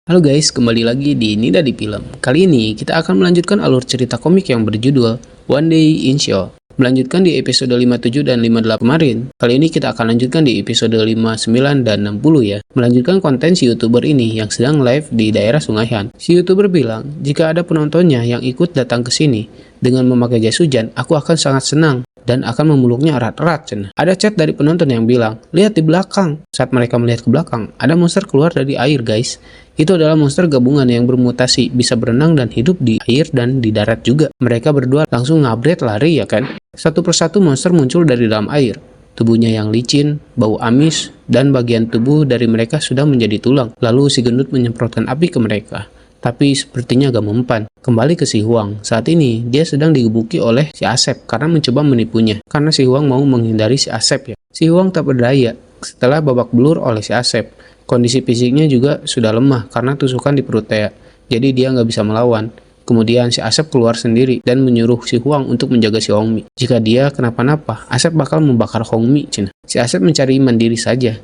Halo guys, kembali lagi di Nida di Film. Kali ini kita akan melanjutkan alur cerita komik yang berjudul One Day in Show. Melanjutkan di episode 57 dan 58 kemarin. Kali ini kita akan lanjutkan di episode 59 dan 60 ya. Melanjutkan konten si YouTuber ini yang sedang live di daerah Sungai Han. Si YouTuber bilang, jika ada penontonnya yang ikut datang ke sini dengan memakai jas hujan, aku akan sangat senang dan akan memeluknya erat-erat. Ada chat dari penonton yang bilang, lihat di belakang. Saat mereka melihat ke belakang, ada monster keluar dari air guys. Itu adalah monster gabungan yang bermutasi, bisa berenang dan hidup di air dan di darat juga. Mereka berdua langsung ngabret lari ya kan. Satu persatu monster muncul dari dalam air. Tubuhnya yang licin, bau amis, dan bagian tubuh dari mereka sudah menjadi tulang. Lalu si gendut menyemprotkan api ke mereka. Tapi sepertinya agak mempan. Kembali ke si Huang. Saat ini, dia sedang digebuki oleh si Asep karena mencoba menipunya. Karena si Huang mau menghindari si Asep ya. Si Huang tak berdaya setelah babak belur oleh si Asep. Kondisi fisiknya juga sudah lemah karena tusukan di perut Thea. Jadi dia nggak bisa melawan. Kemudian si Asep keluar sendiri dan menyuruh si Huang untuk menjaga si Hongmi. Jika dia kenapa-napa, Asep bakal membakar Hongmi. Si Asep mencari mandiri saja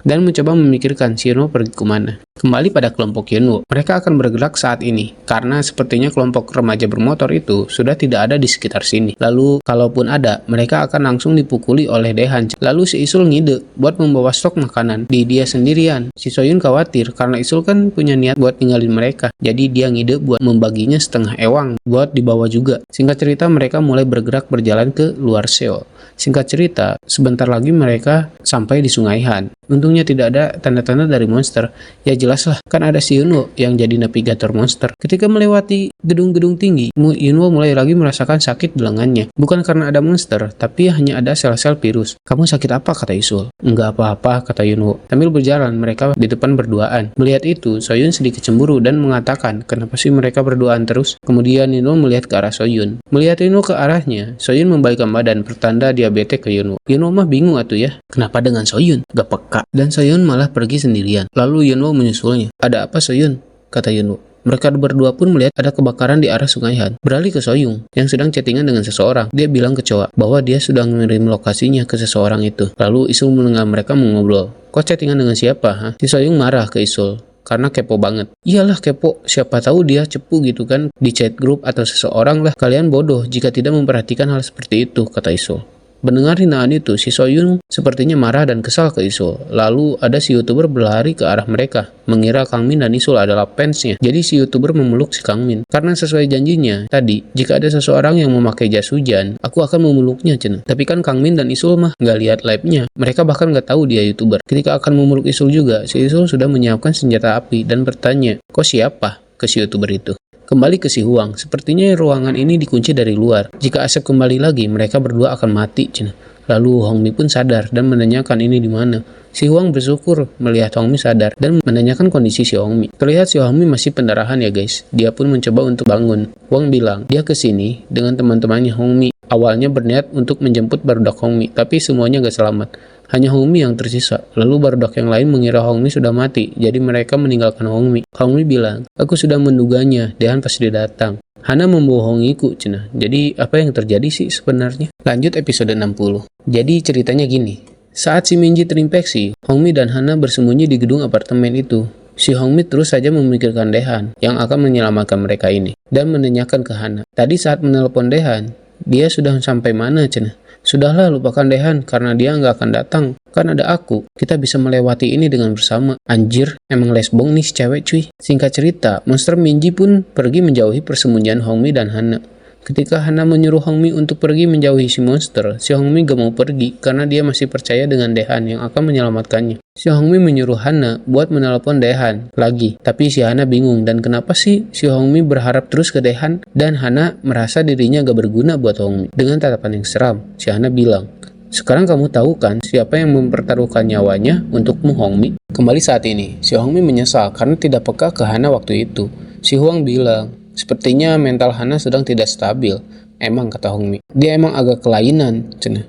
dan mencoba memikirkan si Yunwo pergi kemana. Kembali pada kelompok Yunwo, mereka akan bergerak saat ini, karena sepertinya kelompok remaja bermotor itu sudah tidak ada di sekitar sini. Lalu, kalaupun ada, mereka akan langsung dipukuli oleh Dehan. Lalu si Isul ngide buat membawa stok makanan di dia sendirian. Si Soyun khawatir, karena Isul kan punya niat buat tinggalin mereka. Jadi dia ngide buat membaginya setengah ewang, buat dibawa juga. Singkat cerita, mereka mulai bergerak berjalan ke luar Seoul. Singkat cerita, sebentar lagi mereka sampai di Sungai Han. Untungnya tidak ada tanda-tanda dari monster. Ya jelaslah, kan ada si Yunwo yang jadi navigator monster. Ketika melewati gedung-gedung tinggi, Yunwo mulai lagi merasakan sakit di lengannya. Bukan karena ada monster, tapi hanya ada sel-sel virus. Kamu sakit apa? Kata Isul. Enggak apa-apa, kata Yunwo. Sambil berjalan, mereka di depan berduaan. Melihat itu, Soyun sedikit cemburu dan mengatakan, kenapa sih mereka berduaan terus? Kemudian Yunwo melihat ke arah Soyun. Melihat Yunwo ke arahnya, Soyun membalikkan badan pertanda diabetes ke Yunwo. Yunwo mah bingung atuh ya. Kenapa dengan Soyun? Gak peka. Dan Soyun malah pergi sendirian. Lalu Yunwo menyusulnya. Ada apa Soyun? Kata Yunwo. Mereka berdua pun melihat ada kebakaran di arah Sungai Han. Beralih ke Soyun yang sedang chattingan dengan seseorang. Dia bilang ke cowok bahwa dia sudah mengirim lokasinya ke seseorang itu. Lalu Isul mendengar mereka mengobrol. Kok chattingan dengan siapa? Ha? Si Soyun marah ke Isul karena kepo banget. Iyalah kepo, siapa tahu dia cepu gitu kan di chat grup atau seseorang lah. Kalian bodoh jika tidak memperhatikan hal seperti itu, kata Isul. Mendengar hinaan itu, si Soyun sepertinya marah dan kesal ke Isul. Lalu ada si YouTuber berlari ke arah mereka, mengira Kang Min dan Isul adalah fansnya. Jadi si YouTuber memeluk si Kang Min. Karena sesuai janjinya, tadi, jika ada seseorang yang memakai jas hujan, aku akan memeluknya, cen. Tapi kan Kang Min dan Isul mah nggak lihat live-nya. Mereka bahkan nggak tahu dia YouTuber. Ketika akan memeluk Isul juga, si Isul sudah menyiapkan senjata api dan bertanya, kok siapa? Ke si YouTuber itu. Kembali ke si Huang, sepertinya ruangan ini dikunci dari luar. Jika Asep kembali lagi, mereka berdua akan mati, cina. Lalu Hongmi pun sadar dan menanyakan ini di mana. Si Huang bersyukur melihat Hongmi sadar dan menanyakan kondisi si Hongmi. Terlihat si Hongmi masih pendarahan ya guys. Dia pun mencoba untuk bangun. Huang bilang, dia kesini dengan teman-temannya Hongmi. Awalnya berniat untuk menjemput barudak Hongmi, tapi semuanya gak selamat. Hanya Hongmi yang tersisa. Lalu barudak yang lain mengira Hongmi sudah mati, jadi mereka meninggalkan Hongmi. Hongmi bilang, aku sudah menduganya, Dehan pasti datang. Hana membohongiku, cina. Jadi apa yang terjadi sih sebenarnya? Lanjut episode 60. Jadi ceritanya gini. Saat si Minji terinfeksi, Hongmi dan Hana bersembunyi di gedung apartemen itu. Si Hongmi terus saja memikirkan Dehan yang akan menyelamatkan mereka ini dan menanyakan ke Hana. Tadi saat menelpon Dehan, dia sudah sampai mana, cina? Sudahlah lupakan Dehan karena dia nggak akan datang. Kan ada aku, kita bisa melewati ini dengan bersama. Anjir, emang lesbong nih si cewek cuy. Singkat cerita, monster Minji pun pergi menjauhi persembunyian Hongmi dan Hana. Ketika Hana menyuruh Hongmi untuk pergi menjauhi si monster, si Hongmi gak mau pergi karena dia masih percaya dengan Dehan yang akan menyelamatkannya. Si Hongmi menyuruh Hana buat menelpon Dehan lagi, tapi si Hana bingung dan kenapa sih si Hongmi berharap terus ke Dehan dan Hana merasa dirinya gak berguna buat Hongmi. Dengan tatapan yang seram, si Hana bilang, sekarang kamu tahu kan siapa yang mempertaruhkan nyawanya untukmu Hongmi? Kembali saat ini, si Hongmi menyesal karena tidak peka ke Hana waktu itu. Si Huang bilang, sepertinya mental Hana sedang tidak stabil. Emang, kata Hongmi. Dia emang agak kelainan, cina.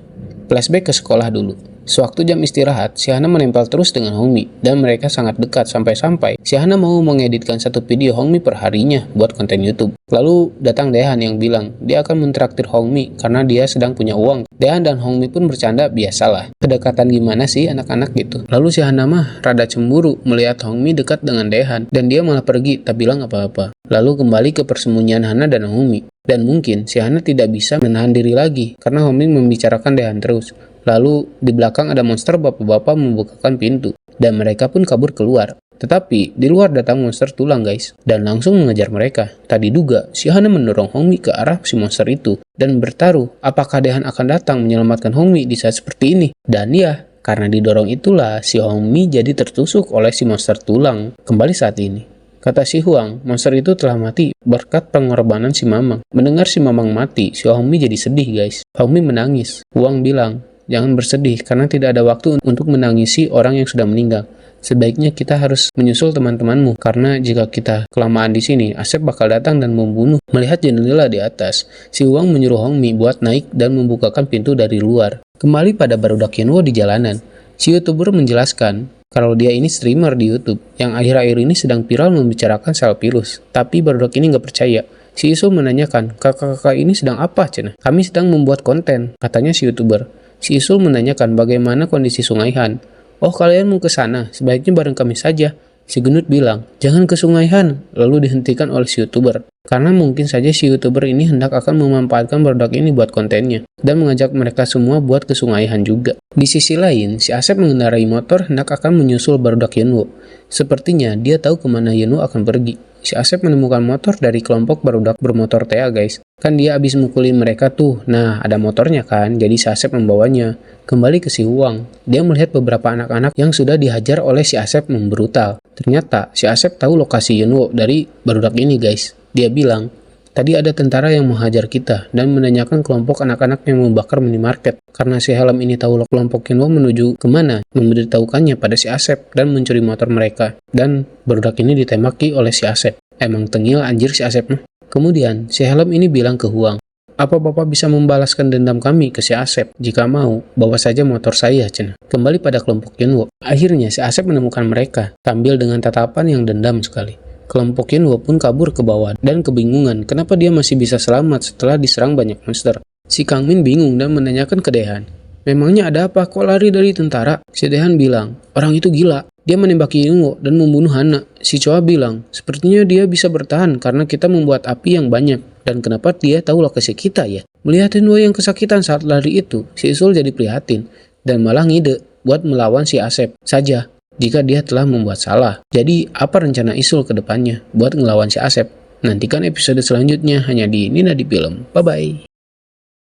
Flashback ke sekolah dulu. Sewaktu jam istirahat, si Hana menempel terus dengan Hongmi, dan mereka sangat dekat sampai-sampai si Hana mau mengeditkan satu video Hongmi per harinya buat konten YouTube. Lalu datang Daehan yang bilang dia akan mentraktir Hongmi karena dia sedang punya uang. Daehan dan Hongmi pun bercanda biasalah. Kedekatan gimana sih anak-anak gitu. Lalu si Hana mah rada cemburu melihat Hongmi dekat dengan Daehan, dan dia malah pergi tak bilang apa-apa. Lalu kembali ke persembunyian Hana dan Hongmi. Dan mungkin si Hana tidak bisa menahan diri lagi karena Hongmi membicarakan Daehan terus. Lalu di belakang ada monster bapak-bapak membukakan pintu, dan mereka pun kabur keluar. Tetapi di luar datang monster tulang guys, dan langsung mengejar mereka. Tak diduga, si Hana mendorong Hongmi ke arah si monster itu, dan bertaruh apakah Daehan akan datang menyelamatkan Hongmi di saat seperti ini. Dan ya, karena didorong itulah si Hongmi jadi tertusuk oleh si monster tulang. Kembali saat ini. Kata si Huang, monster itu telah mati berkat pengorbanan si Mamang. Mendengar si Mamang mati, si Hongmi jadi sedih guys. Hongmi menangis. Huang bilang, jangan bersedih karena tidak ada waktu untuk menangisi orang yang sudah meninggal. Sebaiknya kita harus menyusul teman-temanmu karena jika kita kelamaan di sini, Asep bakal datang dan membunuh. Melihat jendela di atas, si Huang menyuruh Hongmi buat naik dan membukakan pintu dari luar. Kembali pada barudak Yenwo di jalanan, si YouTuber menjelaskan kalau dia ini streamer di YouTube yang akhir-akhir ini sedang viral membicarakan sel virus. Tapi barudak ini nggak percaya. Si Isul menanyakan, kakak-kakak ini sedang apa, Cina? Kami sedang membuat konten, katanya si YouTuber. Si Isul menanyakan bagaimana kondisi Sungai Han. Oh, kalian mau ke sana, sebaiknya bareng kami saja. Si Genut bilang, jangan ke Sungai Han, lalu dihentikan oleh si YouTuber. Karena mungkin saja si YouTuber ini hendak akan memanfaatkan barudak ini buat kontennya, dan mengajak mereka semua buat ke Sungai Han juga. Di sisi lain, si Asep mengendarai motor hendak akan menyusul barudak Yenwo. Sepertinya dia tahu kemana Yenwo akan pergi. Si Asep menemukan motor dari kelompok barudak bermotor Tea guys. Kan dia habis mukulin mereka tuh. Nah, ada motornya kan, jadi si Asep membawanya. Kembali ke si Huang, dia melihat beberapa anak-anak yang sudah dihajar oleh si Asep membrutal. Ternyata si Asep tahu lokasi Yenwo dari barudak ini guys. Dia bilang, tadi ada tentara yang menghajar kita dan menanyakan kelompok anak-anak yang membakar minimarket. Karena si helm ini tahu kelompok Yenwo menuju kemana, memberitahukannya pada si Asep dan mencuri motor mereka. Dan barudak ini ditembaki oleh si Asep. Emang tengil anjir si Asep mah. Kemudian si helm ini bilang ke Huang, apa bapak bisa membalaskan dendam kami ke si Asep? Jika mau, bawa saja motor saya, Cina. Kembali pada kelompok Yenwo. Akhirnya si Asep menemukan mereka, tampil dengan tatapan yang dendam sekali. Kelompok Yenwo pun kabur ke bawah dan kebingungan kenapa dia masih bisa selamat setelah diserang banyak monster. Si Kang Min bingung dan menanyakan ke Daehan, memangnya ada apa kok lari dari tentara? Si Daehan bilang, orang itu gila. Dia menembaki Yenwo dan membunuh Hana. Si Choa bilang, sepertinya dia bisa bertahan karena kita membuat api yang banyak. Dan kenapa dia tahu lokasi kita ya? Melihat Yenwo yang kesakitan saat lari itu, si Isul jadi prihatin. Dan malah ngide buat melawan si Asep saja jika dia telah membuat salah. Jadi apa rencana Isul ke depannya buat ngelawan si Asep? Nantikan episode selanjutnya hanya di Nina di Film. Bye-bye.